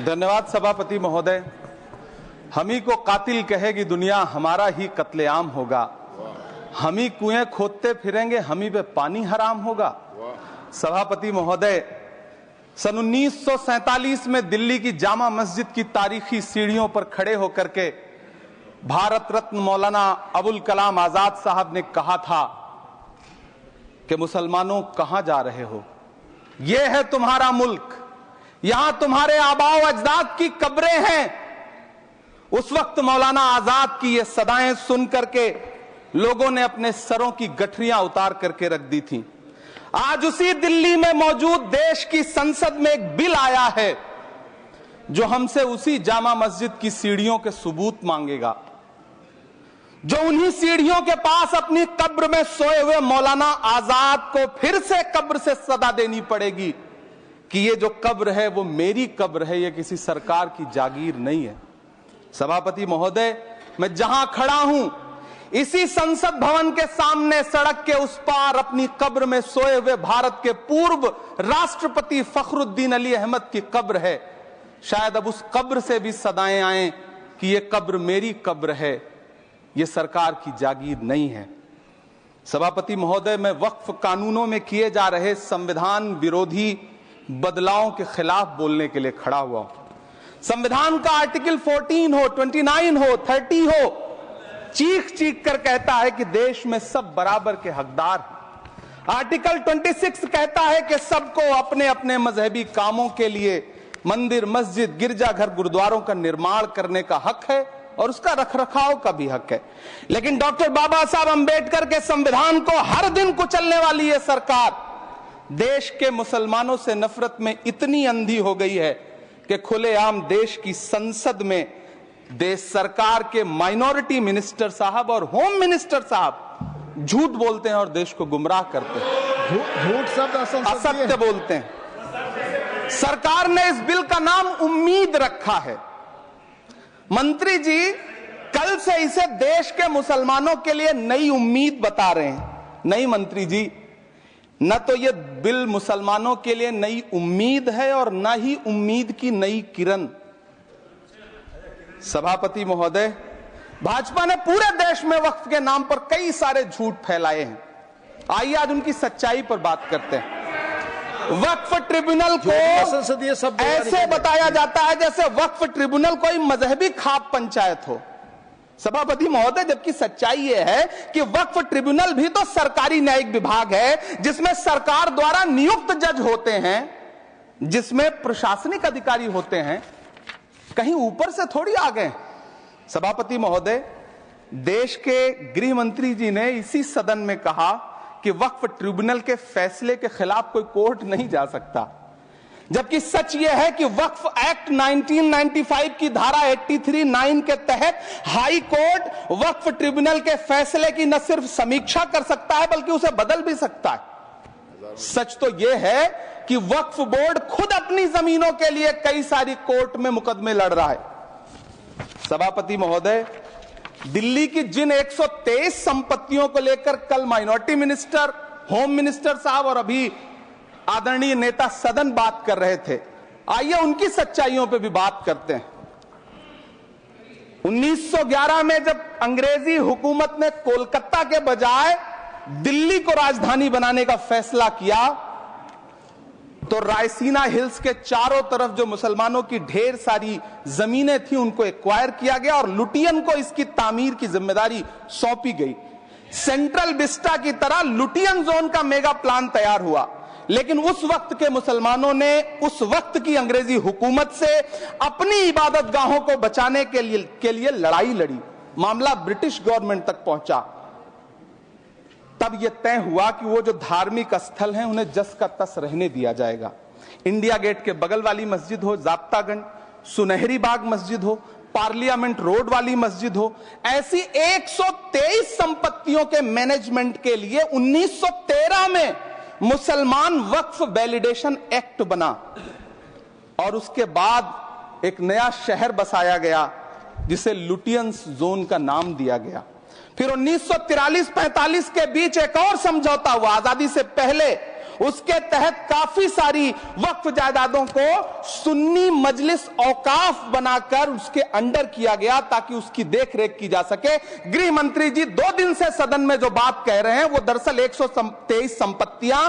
धन्यवाद सभापति महोदय। हम ही को कातिल कहेगी दुनिया, हमारा ही कत्लेआम होगा। हम ही कुएं खोदते फिरेंगे, हम ही पे पानी हराम होगा। सभापति महोदय, सन 1947 में दिल्ली की जामा मस्जिद की तारीखी सीढ़ियों पर खड़े होकर के भारत रत्न मौलाना अबुल कलाम आजाद साहब ने कहा था कि मुसलमानों कहां जा रहे हो, यह है तुम्हारा मुल्क, यहां तुम्हारे आबाओ अजदाद की कब्रें हैं। उस वक्त मौलाना आजाद की ये सदाएं सुन करके लोगों ने अपने सरों की गठरियां उतार करके रख दी थी। आज उसी दिल्ली में मौजूद देश की संसद में एक बिल आया है जो हमसे उसी जामा मस्जिद की सीढ़ियों के सबूत मांगेगा, जो उन्हीं सीढ़ियों के पास अपनी कब्र में सोए हुए मौलाना आजाद को फिर से कब्र से सदा देनी पड़ेगी कि ये जो कब्र है वो मेरी कब्र है, ये किसी सरकार की जागीर नहीं है। सभापति महोदय, मैं जहां खड़ा हूं इसी संसद भवन के सामने सड़क के उस पार अपनी कब्र में सोए हुए भारत के पूर्व राष्ट्रपति फखरुद्दीन अली अहमद की कब्र है। शायद अब उस कब्र से भी सदाएं आए कि ये कब्र मेरी कब्र है, ये सरकार की जागीर नहीं है। सभापति महोदय, मैं वक्फ कानूनों में किए जा रहे संविधान विरोधी बदलावों के खिलाफ बोलने के लिए खड़ा हुआ हूं। संविधान का आर्टिकल 14 हो, 29 हो, 30 हो, चीख चीख कर कहता है कि देश में सब बराबर के हकदार हैं। आर्टिकल 26 कहता है कि सबको अपने अपने मजहबी कामों के लिए मंदिर, मस्जिद, गिरजाघर, गुरुद्वारों का निर्माण करने का हक है और उसका रखरखाव का भी हक है। लेकिन डॉक्टर बाबा साहब अंबेडकर के संविधान को हर दिन कुचलने वाली ये सरकार देश के मुसलमानों से नफरत में इतनी अंधी हो गई है कि खुलेआम देश की संसद में देश सरकार के माइनॉरिटी मिनिस्टर साहब और होम मिनिस्टर साहब झूठ बोलते हैं और देश को गुमराह करते हैं, झूठ शब्द असत्य बोलते हैं। सरकार ने इस बिल का नाम उम्मीद रखा है। मंत्री जी कल से इसे देश के मुसलमानों के लिए नई उम्मीद बता रहे हैं। नहीं मंत्री जी, न तो यह बिल मुसलमानों के लिए नई उम्मीद है और न ही उम्मीद की नई किरण। सभापति महोदय, भाजपा ने पूरे देश में वक्फ के नाम पर कई सारे झूठ फैलाए हैं। आइए आज उनकी सच्चाई पर बात करते हैं। वक्फ ट्रिब्यूनल को ऐसे बताया जाता है जैसे वक्फ ट्रिब्यूनल कोई मजहबी खाप पंचायत हो। सभापति महोदय, जबकि सच्चाई यह है कि वक्फ ट्रिब्यूनल भी तो सरकारी न्यायिक विभाग है जिसमें सरकार द्वारा नियुक्त जज होते हैं, जिसमें प्रशासनिक अधिकारी होते हैं, कहीं ऊपर से थोड़ी आ गए। सभापति महोदय, देश के गृह मंत्री जी ने इसी सदन में कहा कि वक्फ ट्रिब्यूनल के फैसले के खिलाफ कोई कोर्ट नहीं जा सकता, जबकि सच यह है कि वक्फ एक्ट 1995 की धारा 83(9) के तहत हाई कोर्ट वक्फ ट्रिब्यूनल के फैसले की न सिर्फ समीक्षा कर सकता है बल्कि उसे बदल भी सकता है। सच तो यह है कि वक्फ बोर्ड खुद अपनी जमीनों के लिए कई सारी कोर्ट में मुकदमे लड़ रहा है। सभापति महोदय, दिल्ली की जिन 123 संपत्तियों को लेकर कल माइनॉरिटी मिनिस्टर, होम मिनिस्टर साहब और अभी आदरणीय नेता सदन बात कर रहे थे, आइए उनकी सच्चाइयों पे भी बात करते हैं। 1911 में जब अंग्रेजी हुकूमत ने कोलकाता के बजाय दिल्ली को राजधानी बनाने का फैसला किया तो रायसीना हिल्स के चारों तरफ जो मुसलमानों की ढेर सारी जमीनें थी उनको एक्वायर किया गया और लुटियन को इसकी तामीर की जिम्मेदारी सौंपी गई। सेंट्रल विस्टा की तरह लुटियन जोन का मेगा प्लान तैयार हुआ, लेकिन उस वक्त के मुसलमानों ने उस वक्त की अंग्रेजी हुकूमत से अपनी इबादत गाहों को बचाने के लिए लड़ाई लड़ी। मामला ब्रिटिश गवर्नमेंट तक पहुंचा। तब यह तय हुआ कि वो जो धार्मिक स्थल हैं उन्हें जस का तस रहने दिया जाएगा। इंडिया गेट के बगल वाली मस्जिद हो, जाब्तागंज, सुनहरी बाग मस्जिद हो, पार्लियामेंट रोड वाली मस्जिद हो, ऐसी 123 संपत्तियों के मैनेजमेंट के लिए 1913 में मुसलमान वक्फ वैलिडेशन एक्ट बना और उसके बाद एक नया शहर बसाया गया जिसे लुटियंस जोन का नाम दिया गया। फिर 1943-45 के बीच एक और समझौता हुआ आजादी से पहले उसके तहत काफी सारी वक्फ जायदादों को सुन्नी मजलिस औकाफ बनाकर उसके अंडर किया गया ताकि उसकी देखरेख की जा सके। गृह मंत्री जी 2 दिन से सदन में जो बात कह रहे हैं वो दरअसल 123 संपत्तियां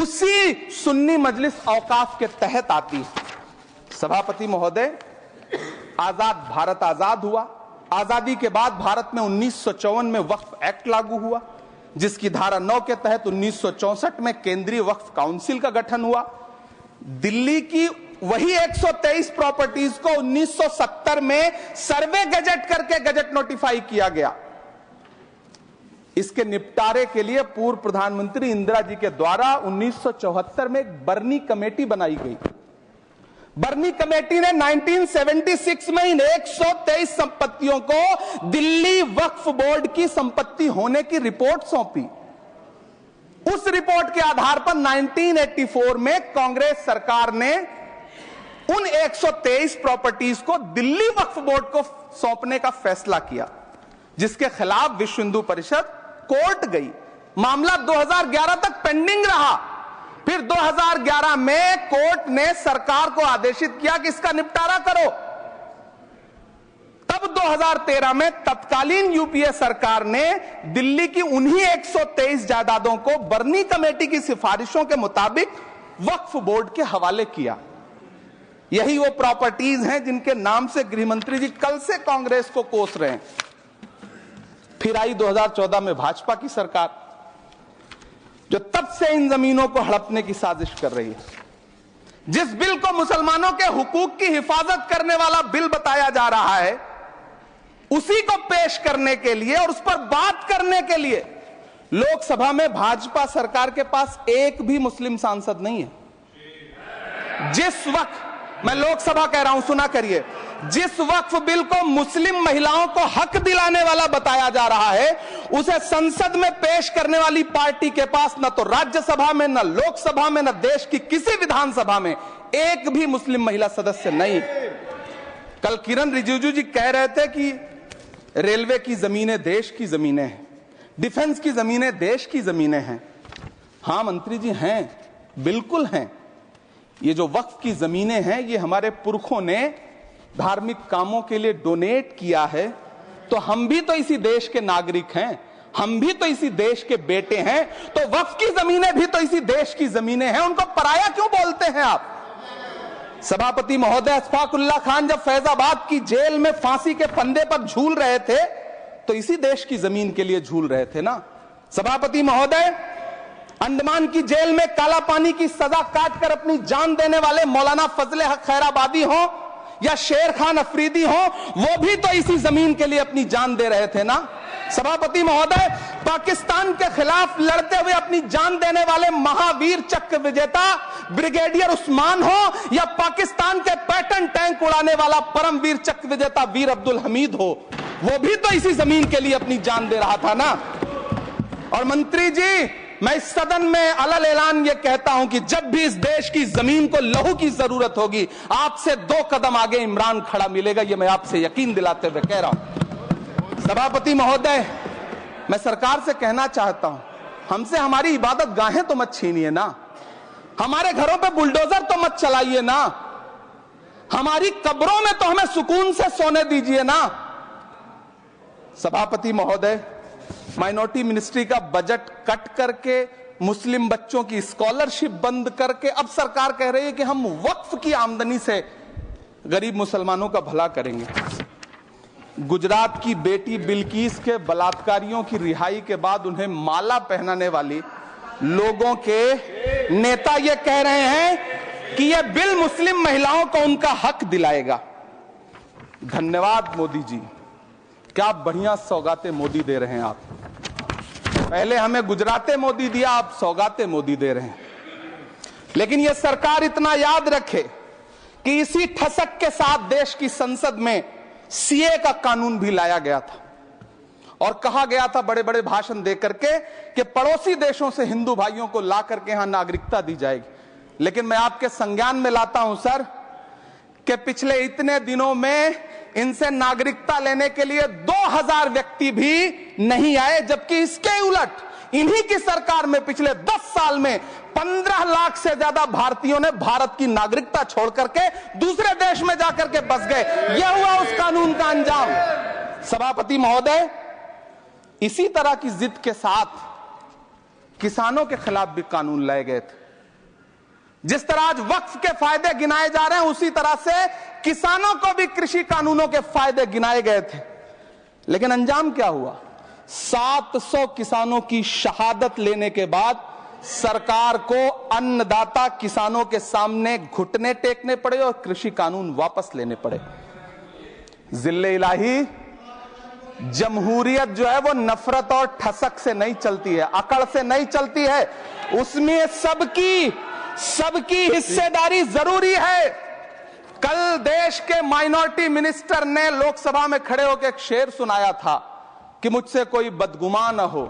उसी सुन्नी मजलिस औकाफ के तहत आती है। सभापति महोदय, आजाद भारत आजाद हुआ। आजादी के बाद भारत में 1954 में वक्फ एक्ट लागू हुआ, जिसकी धारा 9 के तहत 1964 में केंद्रीय वक्फ काउंसिल का गठन हुआ। दिल्ली की वही 123 प्रॉपर्टीज को 1970 में सर्वे गजट करके गजट नोटिफाई किया गया। इसके निपटारे के लिए पूर्व प्रधानमंत्री इंदिरा जी के द्वारा 1974 में एक बर्नी कमेटी बनाई गई। बर्नी कमेटी ने 1976 में इन 123 संपत्तियों को दिल्ली वक्फ बोर्ड की संपत्ति होने की रिपोर्ट सौंपी। उस रिपोर्ट के आधार पर 1984 में कांग्रेस सरकार ने उन 123 प्रॉपर्टीज को दिल्ली वक्फ बोर्ड को सौंपने का फैसला किया, जिसके खिलाफ विश्व हिंदू परिषद कोर्ट गई। मामला 2011 तक पेंडिंग रहा। फिर 2011 में कोर्ट ने सरकार को आदेशित किया कि इसका निपटारा करो। तब 2013 में तत्कालीन यूपीए सरकार ने दिल्ली की उन्हीं 123 जायदादों को बर्नी कमेटी की सिफारिशों के मुताबिक वक्फ बोर्ड के हवाले किया। यही वो प्रॉपर्टीज हैं जिनके नाम से गृह मंत्री जी कल से कांग्रेस को कोस रहे हैं। फिर आई 2014 में भाजपा की सरकार, जो तब से इन जमीनों को हड़पने की साजिश कर रही है। जिस बिल को मुसलमानों के हुकूक की हिफाजत करने वाला बिल बताया जा रहा है, उसी को पेश करने के लिए और उस पर बात करने के लिए लोकसभा में भाजपा सरकार के पास एक भी मुस्लिम सांसद नहीं है। जिस वक्त, मैं लोकसभा कह रहा हूं, सुना करिए, जिस वक्फ बिल को मुस्लिम महिलाओं को हक दिलाने वाला बताया जा रहा है, उसे संसद में पेश करने वाली पार्टी के पास न तो राज्यसभा में, न लोकसभा में, न देश की किसी विधानसभा में एक भी मुस्लिम महिला सदस्य नहीं। कल किरण रिजिजू जी कह रहे थे कि रेलवे की जमीनें देश की जमीनें हैं, डिफेंस की जमीनें देश की जमीनें हैं। हां मंत्री जी, हैं, बिल्कुल हैं। ये जो वक्फ की जमीनें हैं, ये हमारे पुरखों ने धार्मिक कामों के लिए डोनेट किया है। तो हम भी तो इसी देश के नागरिक हैं, हम भी तो इसी देश के बेटे हैं। तो वक्फ की जमीनें भी तो इसी देश की जमीनें हैं, उनको पराया क्यों बोलते हैं आप? सभापति महोदय, अशफाकुल्लाह खान जब फैजाबाद की जेल में फांसी के फंदे पर झूल रहे थे तो इसी देश की जमीन के लिए झूल रहे थे ना। सभापति महोदय, अंडमान की जेल में काला पानी की सजा काटकर अपनी जान देने वाले मौलाना फजले हक खैराबादी हो या शेर खान अफरीदी हो, वो भी तो इसी जमीन के लिए अपनी जान दे रहे थे ना। सभापति महोदय, पाकिस्तान के खिलाफ लड़ते हुए अपनी जान देने वाले महावीर चक्र विजेता ब्रिगेडियर उस्मान हो या पाकिस्तान के पैटर्न टैंक उड़ाने वाला परमवीर चक्र विजेता वीर अब्दुल हमीद हो, वो भी तो इसी जमीन के लिए अपनी जान दे रहा था ना। और मंत्री जी, मैं इस सदन में अलग ऐलान ये कहता हूं कि जब भी इस देश की जमीन को लहू की जरूरत होगी, आपसे 2 कदम आगे इमरान खड़ा मिलेगा, ये मैं आपसे यकीन दिलाते हुए कह रहा हूं। सभापति महोदय, मैं सरकार से कहना चाहता हूं, हमसे हमारी इबादत गाहें तो मत छीनिए ना, हमारे घरों पे बुलडोजर तो मत चलाइए ना, हमारी कब्रों में तो हमें सुकून से सोने दीजिए ना। सभापति महोदय, माइनॉरिटी मिनिस्ट्री का बजट कट करके, मुस्लिम बच्चों की स्कॉलरशिप बंद करके अब सरकार कह रही है कि हम वक्फ की आमदनी से गरीब मुसलमानों का भला करेंगे। गुजरात की बेटी बिल्किस के बलात्कारियों की रिहाई के बाद उन्हें माला पहनाने वाली लोगों के नेता ये कह रहे हैं कि यह बिल मुस्लिम महिलाओं को उनका हक दिलाएगा। धन्यवाद मोदी जी, क्या बढ़िया सौगातें मोदी दे रहे हैं आप। पहले हमें गुजराते मोदी दिया, आप सौगाते मोदी दे रहे हैं। लेकिन यह सरकार इतना याद रखे कि इसी ठसक के साथ देश की संसद में सीए का कानून भी लाया गया था और कहा गया था बड़े बड़े भाषण देकर के कि पड़ोसी देशों से हिंदू भाइयों को ला करके यहां नागरिकता दी जाएगी। लेकिन मैं आपके संज्ञान में लाता हूं सर कि पिछले इतने दिनों में इनसे नागरिकता लेने के लिए 2000 व्यक्ति भी नहीं आए, जबकि इसके उलट इन्हीं की सरकार में पिछले 10 साल में 15 लाख से ज्यादा भारतीयों ने भारत की नागरिकता छोड़ करके दूसरे देश में जाकर के बस गए। यह हुआ उस कानून का अंजाम। सभापति महोदय, इसी तरह की जिद के साथ किसानों के खिलाफ भी कानून लाए गए थे। जिस तरह आज वक्फ के फायदे गिनाए जा रहे हैं, उसी तरह से किसानों को भी कृषि कानूनों के फायदे गिनाए गए थे। लेकिन अंजाम क्या हुआ? 700 किसानों की शहादत लेने के बाद सरकार को अन्नदाता किसानों के सामने घुटने टेकने पड़े और कृषि कानून वापस लेने पड़े। जिल्ले इलाही, जमहूरियत जो है वो नफरत और ठसक से नहीं चलती है, अकड़ से नहीं चलती है। उसमें सबकी हिस्सेदारी जरूरी है। कल देश के माइनॉरिटी मिनिस्टर ने लोकसभा में खड़े होकर एक शेर सुनाया था कि मुझसे कोई बदगुमान न हो,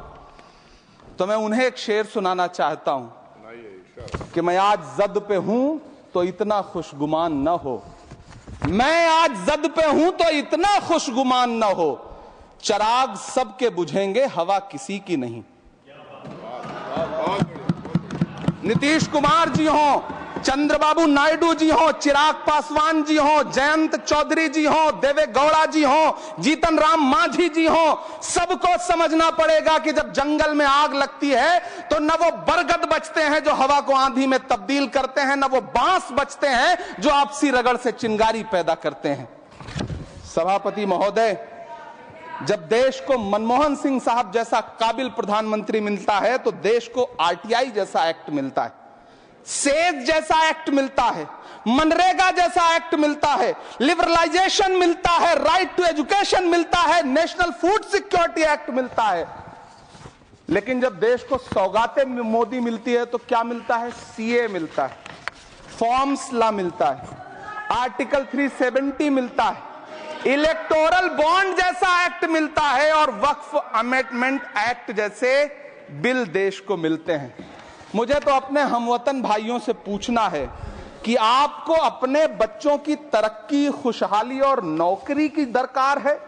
तो मैं उन्हें एक शेर सुनाना चाहता हूं कि मैं आज जद पे हूं तो इतना खुशगुमान न हो, मैं आज जद पे हूं तो इतना खुशगुमान न हो, चराग सबके बुझेंगे हवा किसी की नहीं। नीतीश कुमार जी हो, चंद्रबाबू नायडू जी हो, चिराग पासवान जी हो, जयंत चौधरी जी हो, देवे गौड़ा जी हो, जीतन राम मांझी जी हो, सबको समझना पड़ेगा कि जब जंगल में आग लगती है तो न वो बरगद बचते हैं जो हवा को आंधी में तब्दील करते हैं, न वो बांस बचते हैं जो आपसी रगड़ से चिंगारी पैदा करते हैं। सभापति महोदय, जब देश को मनमोहन सिंह साहब जैसा काबिल प्रधानमंत्री मिलता है तो देश को आरटीआई जैसा एक्ट मिलता है, सेज जैसा एक्ट मिलता है, मनरेगा जैसा एक्ट मिलता है, लिबरलाइजेशन मिलता है, राइट टू एजुकेशन मिलता है, नेशनल फूड सिक्योरिटी एक्ट मिलता है। लेकिन जब देश को सौगातें मोदी मिलती है तो क्या मिलता है? सीए मिलता है, फॉर्म्स लॉ मिलता है, आर्टिकल 370 मिलता है, इलेक्टोरल बॉन्ड जैसा एक्ट मिलता है और वक्फ अमेंडमेंट एक्ट जैसे बिल देश को मिलते हैं। मुझे तो अपने हमवतन भाइयों से पूछना है कि आपको अपने बच्चों की तरक्की, खुशहाली और नौकरी की दरकार है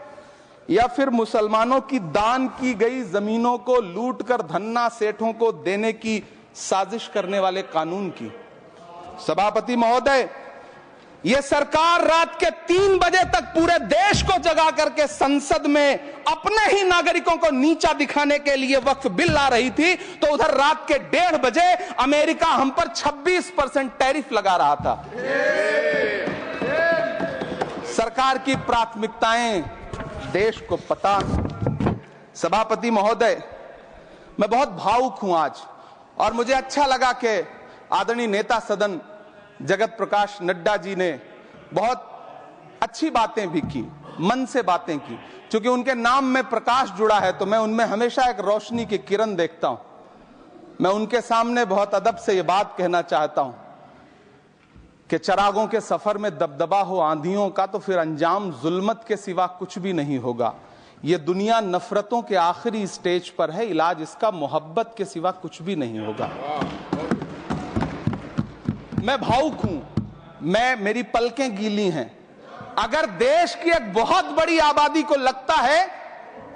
या फिर मुसलमानों की दान की गई जमीनों को लूट कर धन्ना सेठों को देने की साजिश करने वाले कानून की? सभापति महोदय, यह सरकार रात के 3 बजे तक पूरे देश को जगा करके संसद में अपने ही नागरिकों को नीचा दिखाने के लिए वक्फ बिल ला रही थी, तो उधर रात के 1:30 बजे अमेरिका हम पर 26% टैरिफ लगा रहा था। सरकार की प्राथमिकताएं देश को पता। सभापति महोदय, मैं बहुत भावुक हूं आज, और मुझे अच्छा लगा कि आदरणीय नेता सदन जगत प्रकाश नड्डा जी ने बहुत अच्छी बातें भी की, मन से बातें की। क्योंकि उनके नाम में प्रकाश जुड़ा है तो मैं उनमें हमेशा एक रोशनी की किरण देखता हूं। मैं उनके सामने बहुत अदब से यह बात कहना चाहता हूं कि चरागों के सफर में दबदबा हो आंधियों का तो फिर अंजाम जुल्मत के सिवा कुछ भी नहीं होगा। यह दुनिया नफरतों के आखिरी स्टेज पर है, इलाज इसका मोहब्बत के सिवा कुछ भी नहीं होगा। मैं भावुक हूं, मेरी पलकें गीली हैं। अगर देश की एक बहुत बड़ी आबादी को लगता है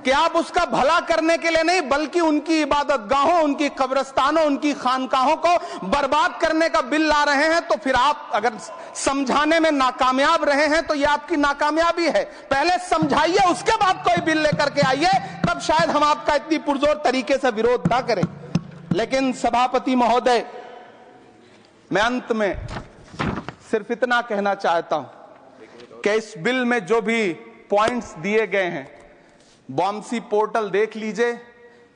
कि आप उसका भला करने के लिए नहीं बल्कि उनकी इबादतगाहों, उनकी कब्रिस्तानों, उनकी खानकाहों को बर्बाद करने का बिल ला रहे हैं, तो फिर आप अगर समझाने में नाकामयाब रहे हैं तो यह आपकी नाकामयाबी है। पहले समझाइए, उसके बाद कोई बिल लेकर के आइए, तब शायद हम आपका इतनी पुरजोर तरीके से विरोध ना करें। लेकिन सभापति महोदय, मैं अंत में सिर्फ इतना कहना चाहता हूं कि इस बिल में जो भी पॉइंट्स दिए गए हैं, बॉम्सी पोर्टल देख लीजिए,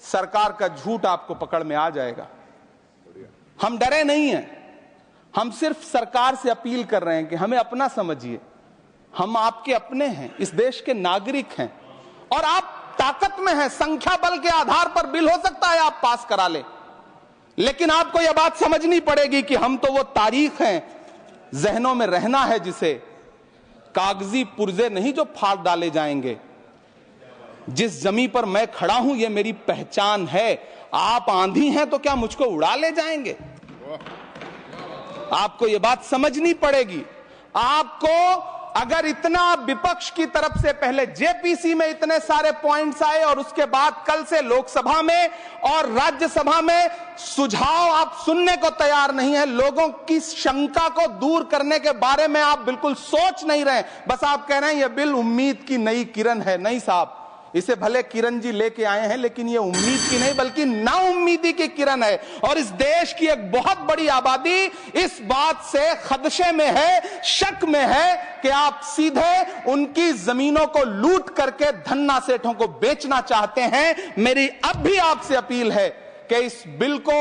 सरकार का झूठ आपको पकड़ में आ जाएगा। हम डरे नहीं हैं, हम सिर्फ सरकार से अपील कर रहे हैं कि हमें अपना समझिए। हम आपके अपने हैं, इस देश के नागरिक हैं और आप ताकत में हैं। संख्या बल के आधार पर बिल हो सकता है आप पास करा ले, लेकिन आपको यह बात समझनी पड़ेगी कि हम तो वो तारीख हैं, जहनों में रहना है जिसे, कागजी पुर्जे नहीं जो फाड़ डाले जाएंगे। जिस जमीन पर मैं खड़ा हूं ये मेरी पहचान है। आप आंधी हैं तो क्या मुझको उड़ा ले जाएंगे? आपको यह बात समझनी पड़ेगी। आपको अगर इतना विपक्ष की तरफ से पहले जेपीसी में इतने सारे पॉइंट्स आए और उसके बाद कल से लोकसभा में और राज्यसभा में सुझाव आप सुनने को तैयार नहीं है, लोगों की शंका को दूर करने के बारे में आप बिल्कुल सोच नहीं रहे, बस आप कह रहे हैं यह बिल उम्मीद की नई किरण है। नहीं साहब, इसे भले किरण जी लेके आए हैं, लेकिन ये उम्मीद की नहीं बल्कि नाउम्मीदी की किरण है। और इस देश की एक बहुत बड़ी आबादी इस बात से खदशे में है, शक में है कि आप सीधे उनकी जमीनों को लूट करके धन्ना सेठों को बेचना चाहते हैं। मेरी अब भी आपसे अपील है कि इस बिल को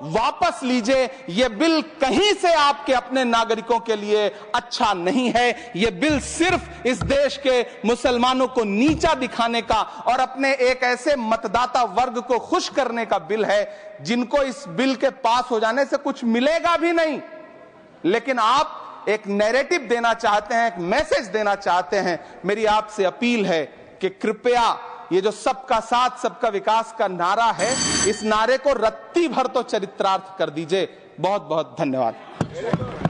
वापस लीजिए। यह बिल कहीं से आपके अपने नागरिकों के लिए अच्छा नहीं है। यह बिल सिर्फ इस देश के मुसलमानों को नीचा दिखाने का और अपने एक ऐसे मतदाता वर्ग को खुश करने का बिल है जिनको इस बिल के पास हो जाने से कुछ मिलेगा भी नहीं। लेकिन आप एक नैरेटिव देना चाहते हैं, एक मैसेज देना चाहते हैं। मेरी आपसे अपील है कि कृपया ये जो सबका साथ सबका विकास का नारा है, इस नारे को रत्ती भर तो चरित्रार्थ कर दीजिए। बहुत बहुत धन्यवाद।